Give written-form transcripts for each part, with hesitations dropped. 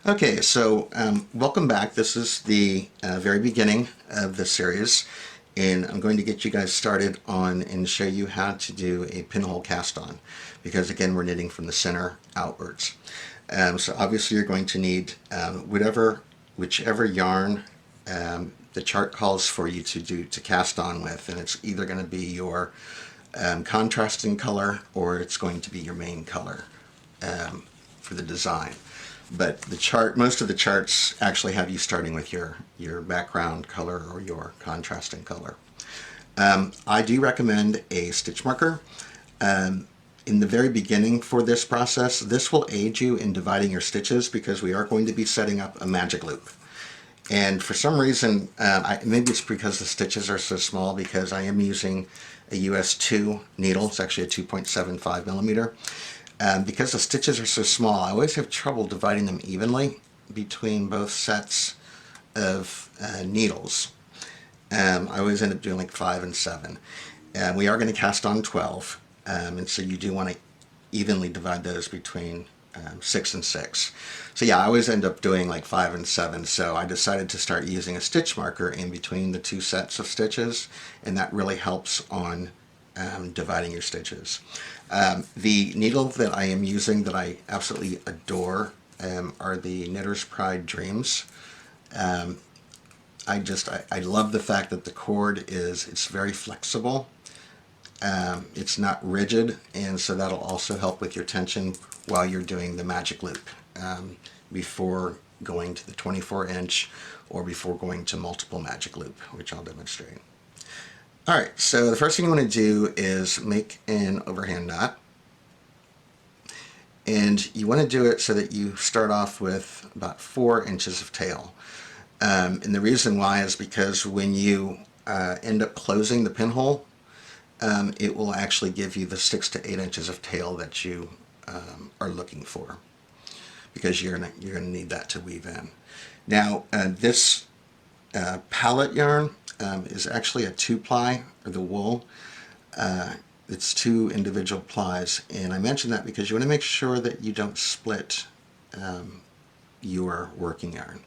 Okay, so welcome back. This is the very beginning of the series, and I'm going to get you guys started on and show you how to do a pinhole cast on, because again, we're knitting from the center outwards. So obviously you're going to need whichever yarn the chart calls for you to cast on with, and it's either going to be your contrasting color or it's going to be your main color for the design. But most of the charts actually have you starting with your background color or your contrasting color. I do recommend a stitch marker. In the very beginning for this process, this will aid you in dividing your stitches because we are going to be setting up a magic loop. And for some reason, maybe it's because the stitches are so small, because I am using a US 2 needle. It's actually a 2.75 millimeter. Because the stitches are so small, I always have trouble dividing them evenly between both sets of needles. I always end up doing like 5 and 7. We are going to cast on 12, and so you do want to evenly divide those between 6 and 6. So yeah, I always end up doing like 5 and 7, so I decided to start using a stitch marker in between the two sets of stitches, and that really helps on dividing your stitches. The needle that I am using that I absolutely adore are the Knitter's Pride Dreams. I love the fact that the cord it's very flexible. It's not rigid, and so that'll also help with your tension while you're doing the magic loop before going to the 24-inch or before going to multiple magic loop, which I'll demonstrate. Alright, so the first thing you want to do is make an overhand knot. And you want to do it so that you start off with about 4 inches of tail. And the reason why is because when you end up closing the pinhole, it will actually give you the 6 to 8 inches of tail that you are looking for, because you're gonna need that to weave in. Now this palette yarn is actually a 2-ply, or the wool. It's 2 individual plies, and I mention that because you want to make sure that you don't split your working yarn,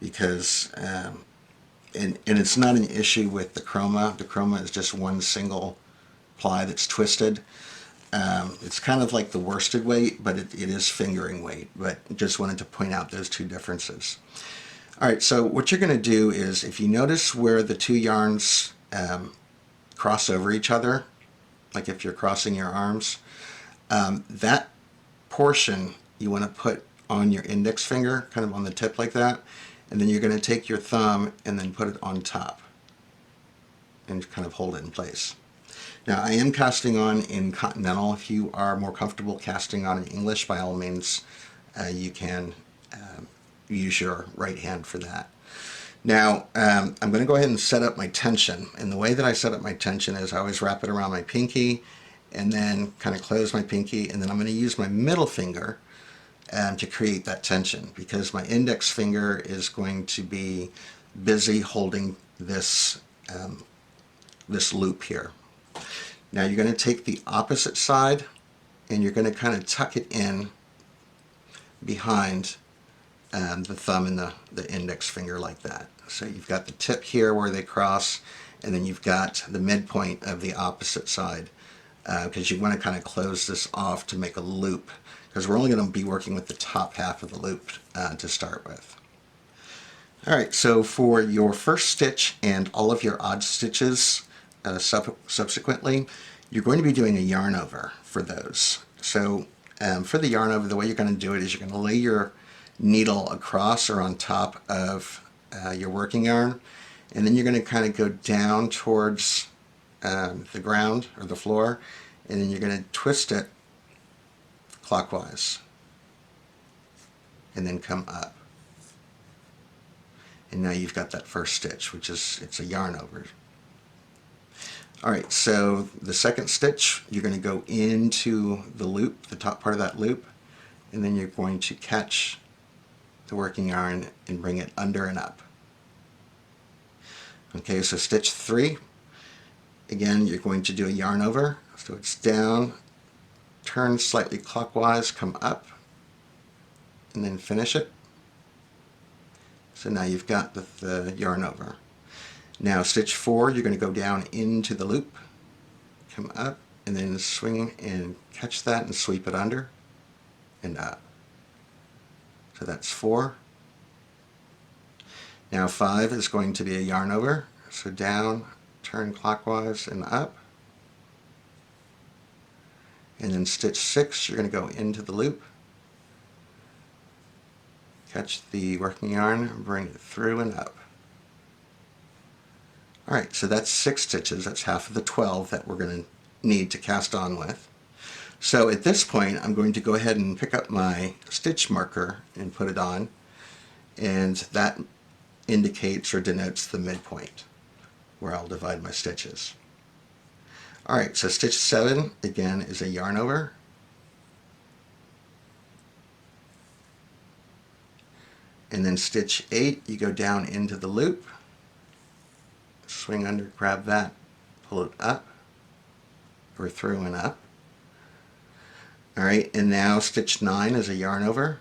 because and it's not an issue with the chroma. The chroma is just one single ply that's twisted. It's kind of like the worsted weight, but it is fingering weight. But just wanted to point out those 2 differences. Alright, so what you're going to do is, if you notice where the 2 yarns cross over each other, like if you're crossing your arms, that portion you want to put on your index finger, kind of on the tip like that, and then you're going to take your thumb and then put it on top and kind of hold it in place. Now I am casting on in Continental. If you are more comfortable casting on in English, by all means you can use your right hand for that. Now I'm going to go ahead and set up my tension, and the way that I set up my tension is I always wrap it around my pinky and then kind of close my pinky, and then I'm going to use my middle finger to create that tension, because my index finger is going to be busy holding this this loop here. Now you're going to take the opposite side and you're going to kind of tuck it in behind the thumb and the index finger like that. So you've got the tip here where they cross, and then you've got the midpoint of the opposite side, because you want to kind of close this off to make a loop, because we're only going to be working with the top half of the loop to start with. Alright, so for your first stitch and all of your odd stitches subsequently, you're going to be doing a yarn over for those. So for the yarn over, the way you're going to do it is you're going to lay your needle across or on top of your working yarn, and then you're going to kind of go down towards the ground or the floor, and then you're going to twist it clockwise and then come up. And now you've got that first stitch, which is, it's a yarn over. Alright, so the second stitch, you're going to go into the loop, the top part of that loop, and then you're going to catch the working yarn and bring it under and up. Okay, so stitch 3, again you're going to do a yarn over, so it's down, turn slightly clockwise, come up, and then finish it. So now you've got the yarn over. Now stitch 4, you're going to go down into the loop, come up, and then swing and catch that and sweep it under and up. So that's 4. Now 5 is going to be a yarn over, so down, turn clockwise and up. And then stitch 6, you're going to go into the loop, catch the working yarn, bring it through and up. Alright, so that's 6 stitches, that's half of the 12 that we're going to need to cast on with. So at this point I'm going to go ahead and pick up my stitch marker and put it on, and that indicates or denotes the midpoint where I'll divide my stitches. Alright, so stitch 7 again is a yarn over, and then stitch 8 you go down into the loop, swing under, grab that, pull it up or through and up. Alright, and now stitch 9 is a yarn over,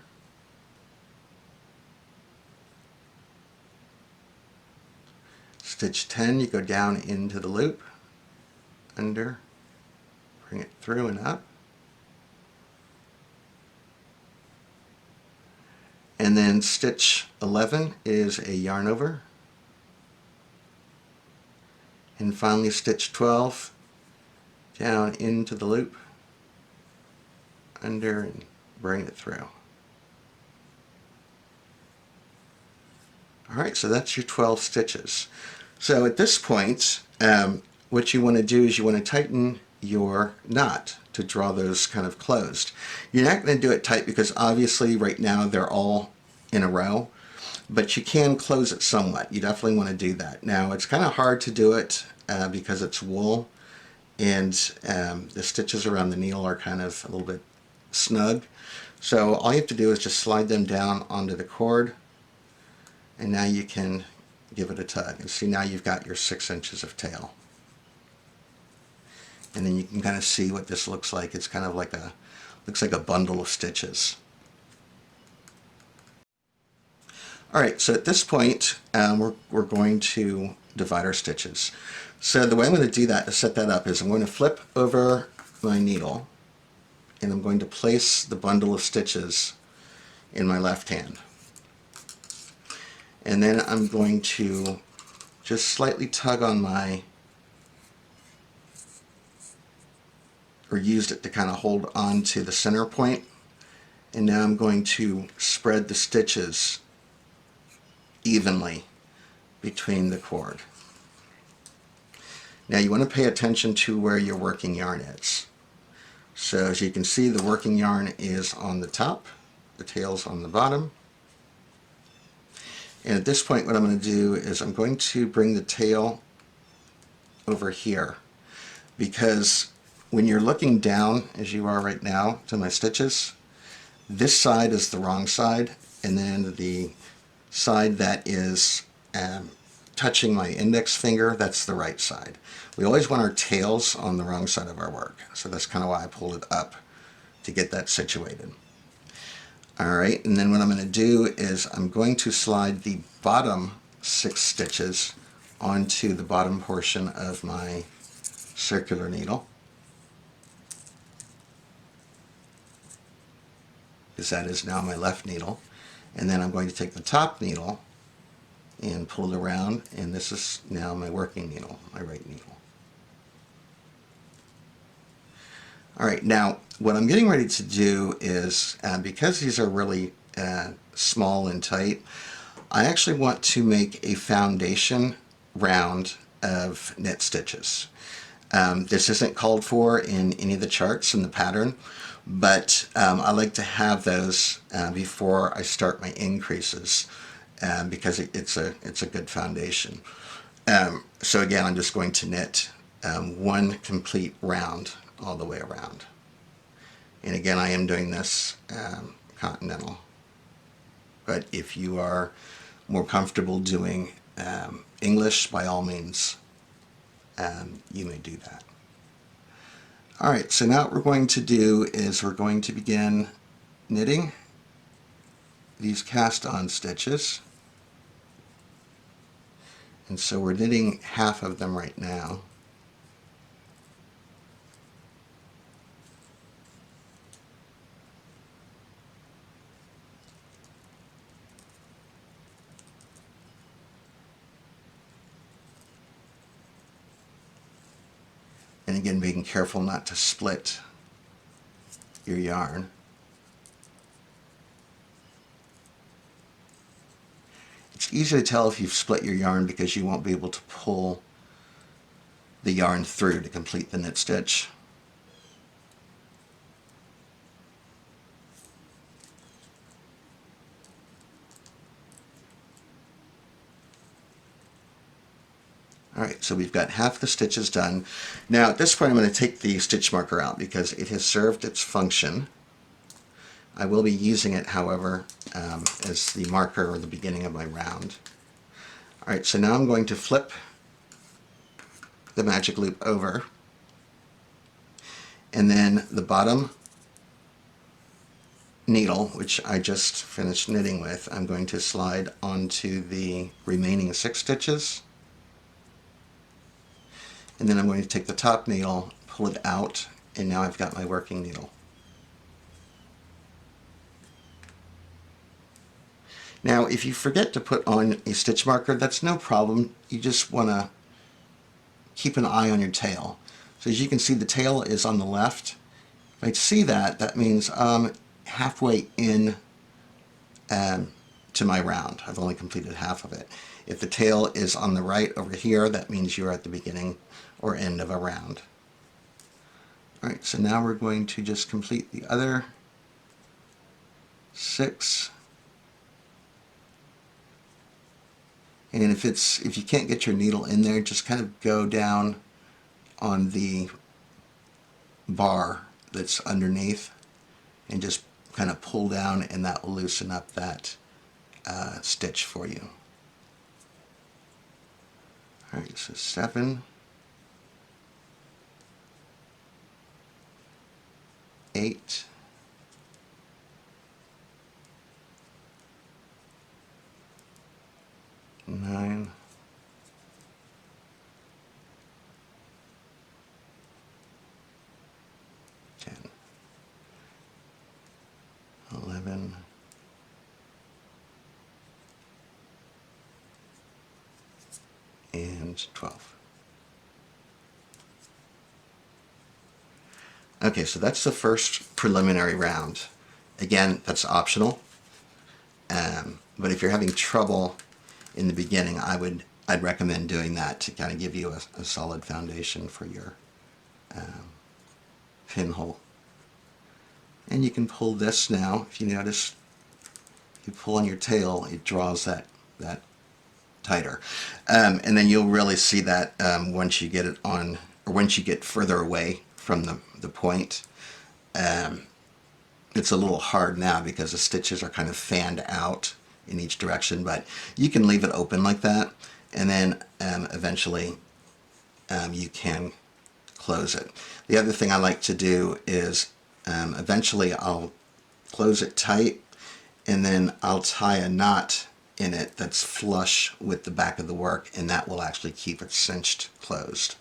stitch 10 you go down into the loop, under, bring it through and up, and then stitch 11 is a yarn over, and finally stitch 12 down into the loop, under, and bring it through. Alright, so that's your 12 stitches. So at this point, what you want to do is you want to tighten your knot to draw those kind of closed. You're not going to do it tight because obviously right now they're all in a row, but you can close it somewhat. You definitely want to do that. Now it's kind of hard to do it because it's wool, and the stitches around the needle are kind of a little bit snug. So all you have to do is just slide them down onto the cord, and now you can give it a tug. And see, now you've got your 6 inches of tail. And then you can kind of see what this looks like. It's kind of like looks like a bundle of stitches. Alright, so at this point we're going to divide our stitches. So the way I'm going to do that to set that up is I'm going to flip over my needle, and I'm going to place the bundle of stitches in my left hand. And then I'm going to just slightly tug on my, or used it to kind of hold on to the center point, and now I'm going to spread the stitches evenly between the cord. Now you want to pay attention to where your working yarn is. So as you can see, the working yarn is on the top, the tail's on the bottom. And at this point what I'm going to do is I'm going to bring the tail over here, because when you're looking down, as you are right now, to my stitches, this side is the wrong side, and then the side that is touching my index finger, that's the right side. We always want our tails on the wrong side of our work, so that's kind of why I pulled it up to get that situated. Alright, and then what I'm going to do is I'm going to slide the bottom 6 stitches onto the bottom portion of my circular needle, because that is now my left needle. And then I'm going to take the top needle and pull it around, and this is now my working needle, my right needle. Alright, now what I'm getting ready to do is, because these are really small and tight, I actually want to make a foundation round of knit stitches. This isn't called for in any of the charts in the pattern, but I like to have those before I start my increases, because it's a good foundation. So again, I'm just going to knit one complete round all the way around. And again, I am doing this continental, but if you are more comfortable doing English, by all means you may do that. Alright, so now what we're going to do is we're going to begin knitting these cast on stitches. And so we're knitting half of them right now. And again, being careful not to split your yarn. It's easy to tell if you've split your yarn because you won't be able to pull the yarn through to complete the knit stitch. Alright, so we've got half the stitches done. Now at this point I'm going to take the stitch marker out because it has served its function. I will be using it, however, as the marker or the beginning of my round. Alright, so now I'm going to flip the magic loop over, and then the bottom needle, which I just finished knitting with, I'm going to slide onto the remaining 6 stitches. And then I'm going to take the top needle, pull it out, and now I've got my working needle. Now, if you forget to put on a stitch marker, that's no problem. You just want to keep an eye on your tail. So as you can see, the tail is on the left. If I see that, that means I'm halfway in to my round. I've only completed half of it. If the tail is on the right over here, that means you're at the beginning or end of a round. Alright, so now we're going to just complete the other 6. And if you can't get your needle in there, just kind of go down on the bar that's underneath and just kind of pull down, and that will loosen up that stitch for you. Alright, so 7, 8, 9, 10, 11, and 12. Okay, so that's the first preliminary round. Again, that's optional. But if you're having trouble in the beginning, I'd recommend doing that to kind of give you a solid foundation for your pinhole. And you can pull this now. If you notice, if you pull on your tail, it draws that tighter. And then you'll really see that once you get it on, or once you get further away from the point. It's a little hard now because the stitches are kind of fanned out in each direction, but you can leave it open like that, and then eventually you can close it. The other thing I like to do is eventually I'll close it tight, and then I'll tie a knot in it that's flush with the back of the work, and that will actually keep it cinched closed.